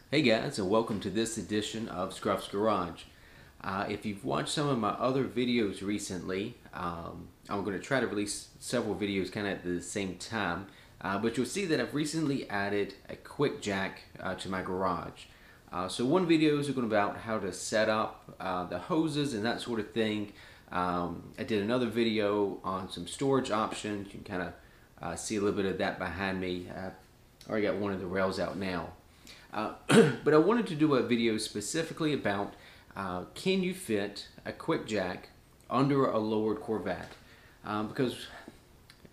Hey guys, and welcome to this edition of Scruff's Garage. If you've watched some of my other videos recently, I'm going to try to release several videos kind of at the same time, but you'll see that I've recently added a QuickJack to my garage. So one video is going about how to set up the hoses and that sort of thing. I did another video on some storage options. You can kind of see a little bit of that behind me. I already got one of the rails out now. But I wanted to do a video specifically about can you fit a QuickJack under a lowered Corvette? Because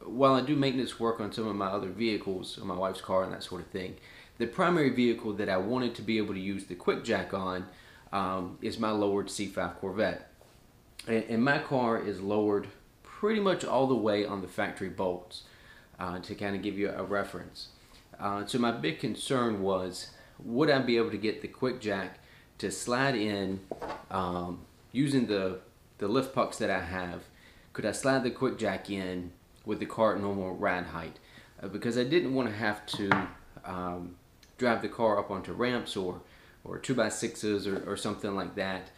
while I do maintenance work on some of my other vehicles, on my wife's car and that sort of thing, the primary vehicle that I wanted to be able to use the QuickJack on is my lowered C5 Corvette. And my car is lowered pretty much all the way on the factory bolts, to kind of give you a reference. So my big concern was, would I be able to get the QuickJack to slide in using the lift pucks that I have? Could I slide the QuickJack in with the car at normal ride height? Because I didn't want to have to drive the car up onto ramps or 2x6s or something like that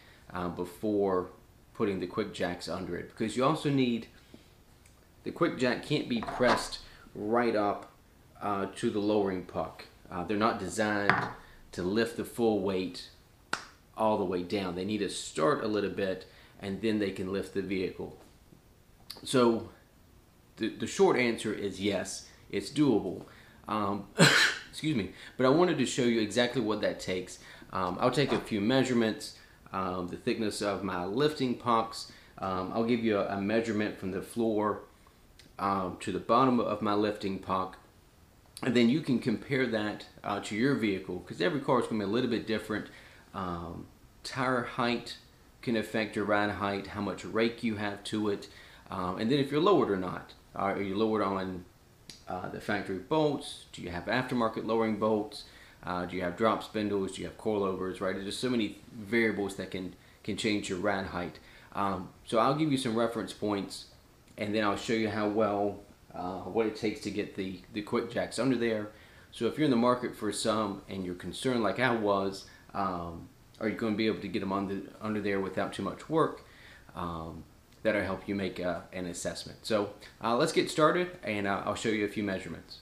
before putting the QuickJacks under it. Because you also need, the QuickJack can't be pressed right up to the lowering puck. They're not designed to lift the full weight all the way down. They need to start a little bit and then they can lift the vehicle. So the short answer is yes, it's doable. Excuse me, but I wanted to show you exactly what that takes. I'll take a few measurements, the thickness of my lifting pucks. I'll give you a measurement from the floor to the bottom of my lifting puck. And then you can compare that to your vehicle, because every car is going to be a little bit different. Tire height can affect your ride height, how much rake you have to it, and then if you're lowered or not. Are you lowered on the factory bolts? Do you have aftermarket lowering bolts? Do you have drop spindles? Do you have coilovers? Right? There's just so many variables that can change your ride height. So I'll give you some reference points, and then I'll show you how well what it takes to get the QuickJacks under there. So if you're in the market for some and you're concerned like I was, are you going to be able to get them under there without too much work? That'll help you make an assessment. So let's get started, and I'll show you a few measurements.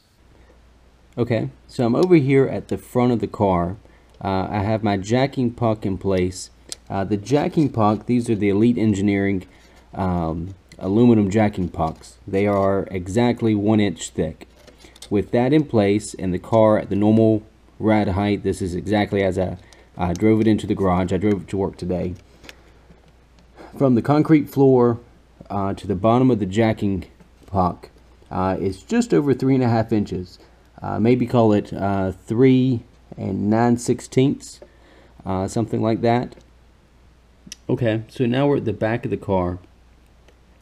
Okay, so I'm over here at the front of the car. I have my jacking puck in place. The jacking puck, these are the Elite Engineering aluminum jacking pucks. They are exactly 1 inch thick. With that in place and the car at the normal ride height, this is exactly as I drove it into the garage. I drove it to work today. From the concrete floor to the bottom of the jacking puck is just over 3.5 inches. Maybe call it 3 9/16, something like that. Okay, so now we're at the back of the car.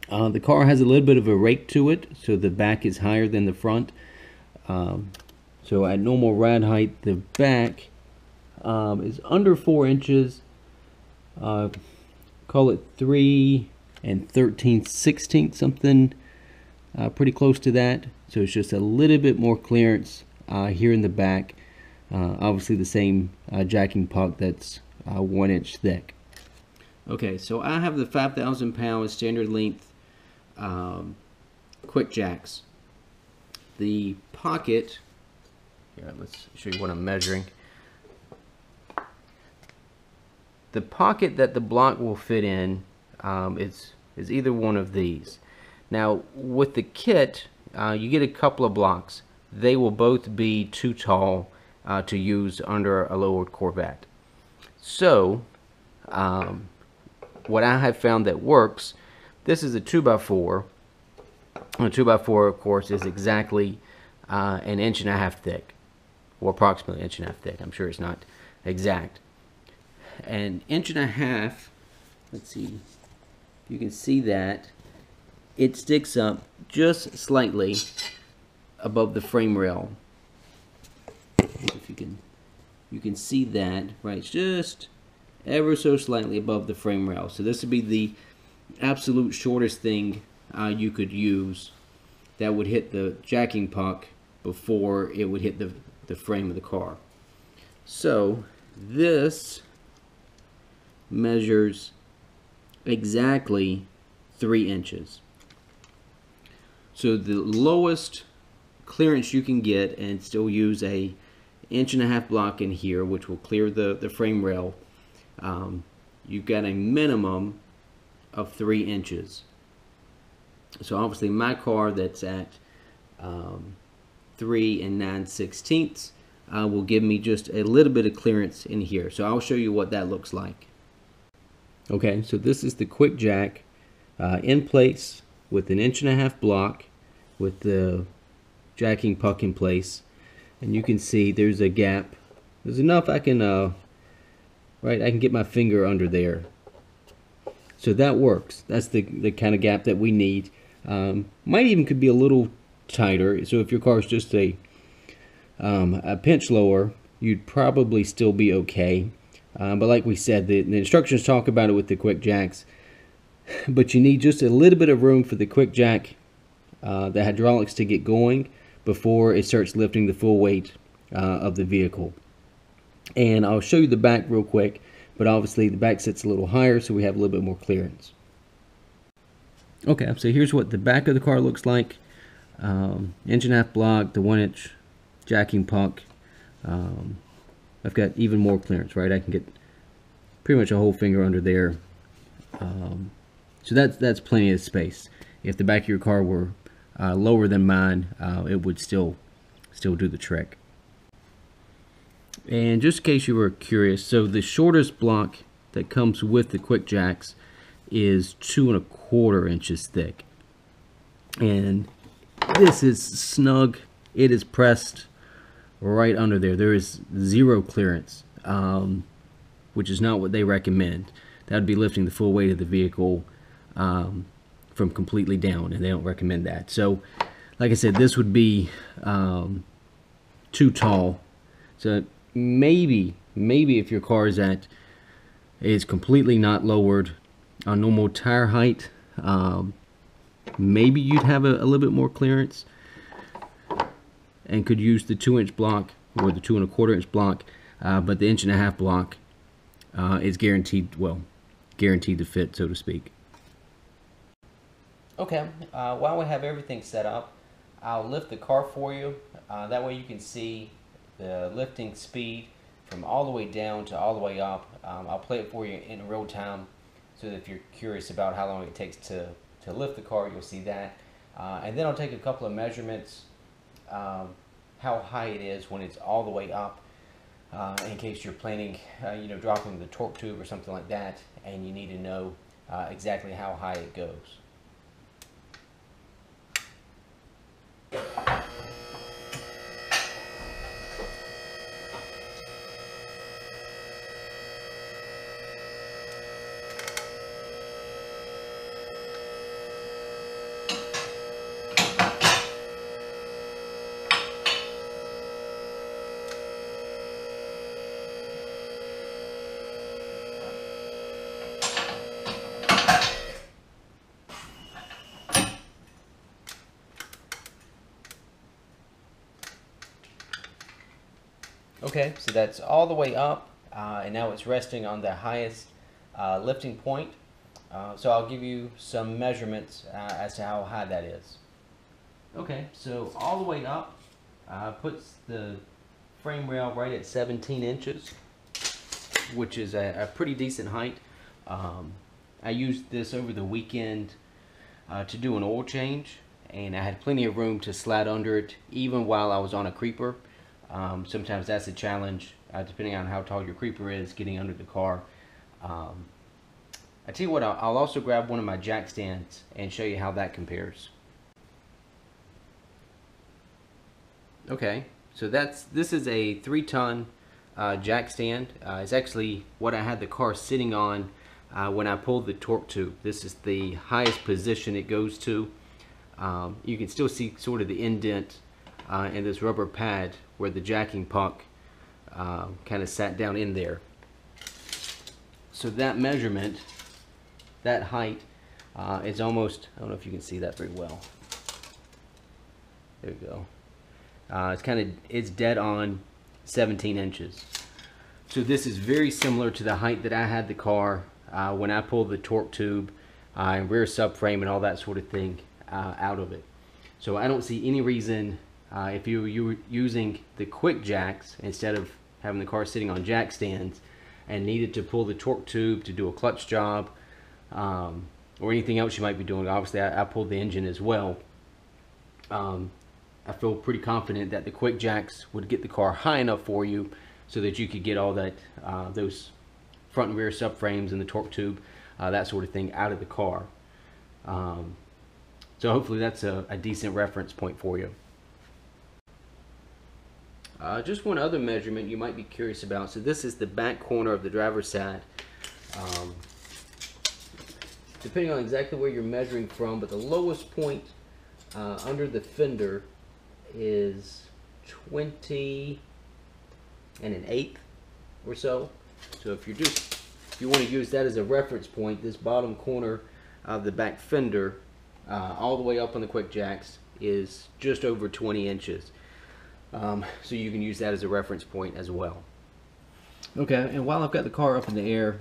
The car has a little bit of a rake to it, so the back is higher than the front. So at normal ride height, the back is under 4 inches. Call it 3 13/16, something pretty close to that. So it's just a little bit more clearance here in the back. Obviously the same jacking puck that's 1 inch thick. Okay, so I have the 5,000 pound standard length QuickJacks. The pocket, here, let's show you what I'm measuring. The pocket that the block will fit in is either one of these. Now with the kit, you get a couple of blocks. They will both be too tall to use under a lowered Corvette. So what I have found that works, this is a 2x4. A 2x4, of course, is exactly 1.5 inches thick, or approximately 1.5 inches thick. I'm sure it's not exact. 1.5 inches, let's see, you can see that it sticks up just slightly above the frame rail. If you can see that, right? It's just ever so slightly above the frame rail. So this would be the absolute shortest thing you could use that would hit the jacking puck before it would hit the frame of the car. So this measures exactly 3 inches. So the lowest clearance you can get, and still use a 1.5 inch block in here, which will clear the frame rail, you've got a minimum of 3 inches. So obviously my car that's at 3 9/16 will give me just a little bit of clearance in here. So I'll show you what that looks like. Okay, so this is the QuickJack in place with an 1.5 inch block with the jacking puck in place, and you can see there's a gap. There's enough I can I can get my finger under there. So that works. That's the kind of gap that we need. Might even could be a little tighter. So if your car is just a pinch lower, you'd probably still be okay. But like we said, the instructions talk about it with the QuickJacks. But you need just a little bit of room for the QuickJack, the hydraulics to get going before it starts lifting the full weight of the vehicle. And I'll show you the back real quick, but obviously the back sits a little higher, so we have a little bit more clearance. Okay, so here's what the back of the car looks like. 1.5 inch block, the 1 inch jacking puck. I've got even more clearance, right? I can get pretty much a whole finger under there. So that's plenty of space. If the back of your car were lower than mine, it would still do the trick. And just in case you were curious, so the shortest block that comes with the QuickJacks is 2¼ inches thick, and this is snug. It is pressed right under there. There is zero clearance, which is not what they recommend. That would be lifting the full weight of the vehicle from completely down, and they don't recommend that. So like I said, this would be too tall. So maybe if your car is completely not lowered on normal tire height, maybe you'd have a little bit more clearance and could use the 2 inch block or the 2¼ inch block, but the 1.5 inch block is guaranteed to fit, so to speak. Okay, while we have everything set up, I'll lift the car for you. That way you can see the lifting speed from all the way down to all the way up. I'll play it for you in real time, so that if you're curious about how long it takes to lift the car, you'll see that. And then I'll take a couple of measurements, how high it is when it's all the way up, in case you're planning, dropping the torque tube or something like that, and you need to know exactly how high it goes. Okay, so that's all the way up, and now it's resting on the highest lifting point. So I'll give you some measurements as to how high that is. Okay, so all the way up puts the frame rail right at 17 inches, which is a pretty decent height. I used this over the weekend to do an oil change, and I had plenty of room to slide under it even while I was on a creeper. Sometimes that's a challenge, depending on how tall your creeper is, getting under the car. I tell you what, I'll also grab one of my jack stands and show you how that compares. Okay, so this is a 3-ton jack stand. It's actually what I had the car sitting on when I pulled the torque tube. This is the highest position it goes to. You can still see sort of the indent in this rubber pad where the jacking puck kind of sat down in there. So that measurement, that height, is almost, I don't know if you can see that very well. There we go. It's dead on 17 inches. So this is very similar to the height that I had the car when I pulled the torque tube and rear subframe and all that sort of thing out of it. So I don't see any reason if you were using the QuickJacks instead of having the car sitting on jack stands and needed to pull the torque tube to do a clutch job or anything else you might be doing. Obviously I pulled the engine as well. I feel pretty confident that the QuickJacks would get the car high enough for you so that you could get all that those front and rear subframes and the torque tube, that sort of thing, out of the car. So hopefully that's a decent reference point for you. Just one other measurement you might be curious about. So this is the back corner of the driver's side. Depending on exactly where you're measuring from, but the lowest point under the fender is 20 1/8 or so. So if you want to use that as a reference point, this bottom corner of the back fender all the way up on the QuickJacks is just over 20 inches. So you can use that as a reference point as well. Okay, and while I've got the car up in the air,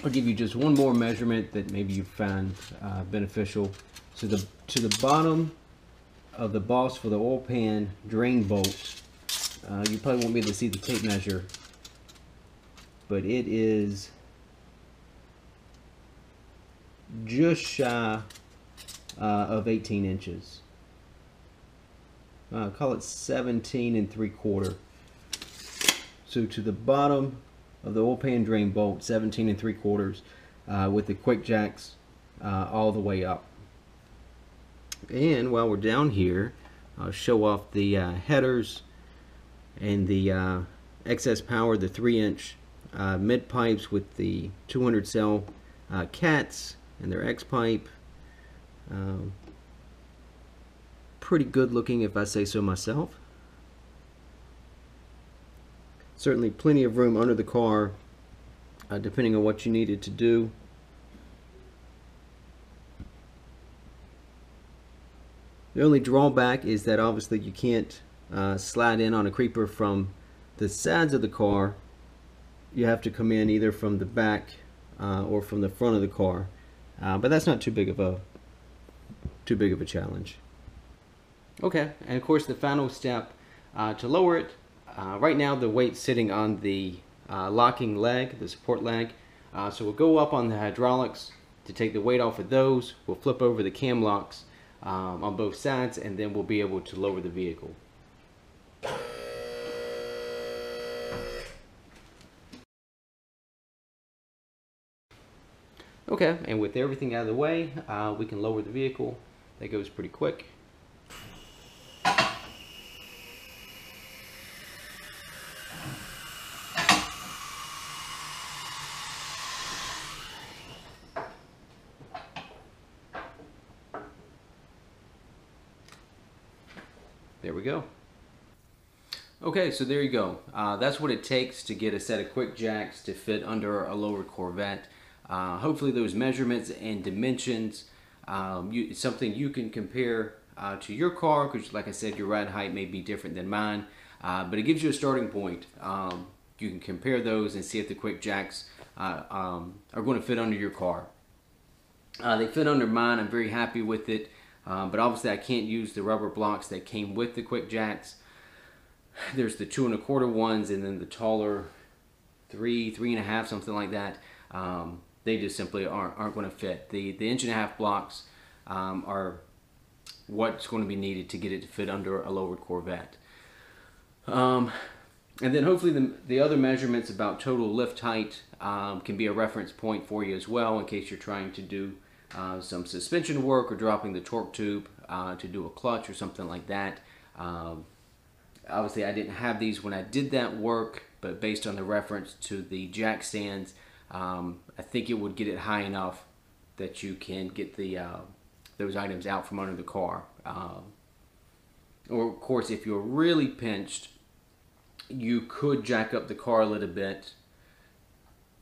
I'll give you just one more measurement that maybe you find beneficial. So to the bottom of the boss for the oil pan drain bolt, you probably won't be able to see the tape measure, but it is just shy of 18 inches. Call it 17 3/4. So to the bottom of the oil pan drain bolt, 17 3/4, with the QuickJacks all the way up. And while we're down here, I'll show off the headers and the excess power, the 3-inch mid pipes with the 200 cell cats and their X pipe. Pretty good looking, if I say so myself. Certainly plenty of room under the car, depending on what you needed to do. The only drawback is that obviously you can't slide in on a creeper from the sides of the car. You have to come in either from the back or from the front of the car, but that's not too big of a challenge. Okay, and of course the final step to lower it. Right now the weight's sitting on the locking leg, the support leg. So we'll go up on the hydraulics to take the weight off of those. We'll flip over the cam locks on both sides, and then we'll be able to lower the vehicle. Okay, and with everything out of the way, we can lower the vehicle. That goes pretty quick. There we go. Okay, so there you go. That's what it takes to get a set of QuickJacks to fit under a lower Corvette. Hopefully those measurements and dimensions, it's something you can compare to your car, because like I said, your ride height may be different than mine, but it gives you a starting point. You can compare those and see if the QuickJacks are going to fit under your car. They fit under mine. I'm very happy with it. But obviously I can't use the rubber blocks that came with the QuickJacks. There's the 2 1/4 ones, and then the taller 3, 3.5, something like that. They just simply aren't going to fit. The 1.5-inch blocks are what's going to be needed to get it to fit under a lowered Corvette. And then hopefully the other measurements about total lift height can be a reference point for you as well, in case you're trying to do some suspension work or dropping the torque tube to do a clutch or something like that. Obviously I didn't have these when I did that work, but based on the reference to the jack stands, I think it would get it high enough that you can get the those items out from under the car. Or of course, if you're really pinched, you could jack up the car a little bit,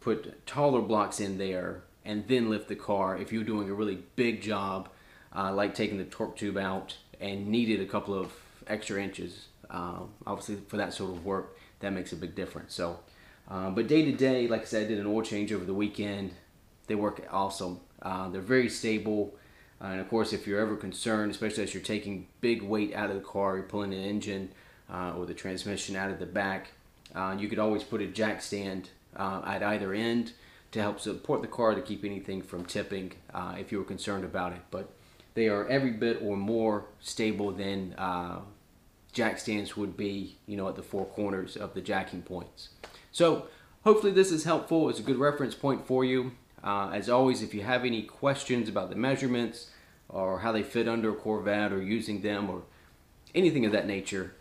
put taller blocks in there, and then lift the car if you're doing a really big job, like taking the torque tube out and needed a couple of extra inches. Obviously for that sort of work, that makes a big difference. So But day to day, like I said, I did an oil change over the weekend. They work awesome. They're very stable. And of course, if you're ever concerned, especially as you're taking big weight out of the car, you're pulling the engine or the transmission out of the back, you could always put a jack stand at either end to help support the car to keep anything from tipping if you were concerned about it. But they are every bit or more stable than jack stands would be, at the four corners of the jacking points. So hopefully this is helpful. It's a good reference point for you. As always, if you have any questions about the measurements or how they fit under a Corvette or using them or anything of that nature,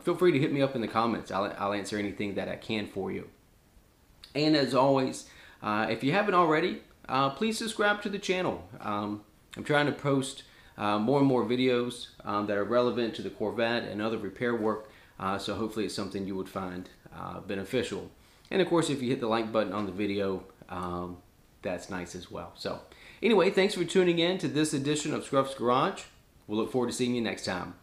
feel free to hit me up in the comments. I'll answer anything that I can for you. And as always, if you haven't already, please subscribe to the channel. I'm trying to post more and more videos that are relevant to the Corvette and other repair work, so hopefully it's something you would find beneficial. And of course, if you hit the like button on the video, that's nice as well. So anyway, thanks for tuning in to this edition of Scruff's Garage. We'll look forward to seeing you next time.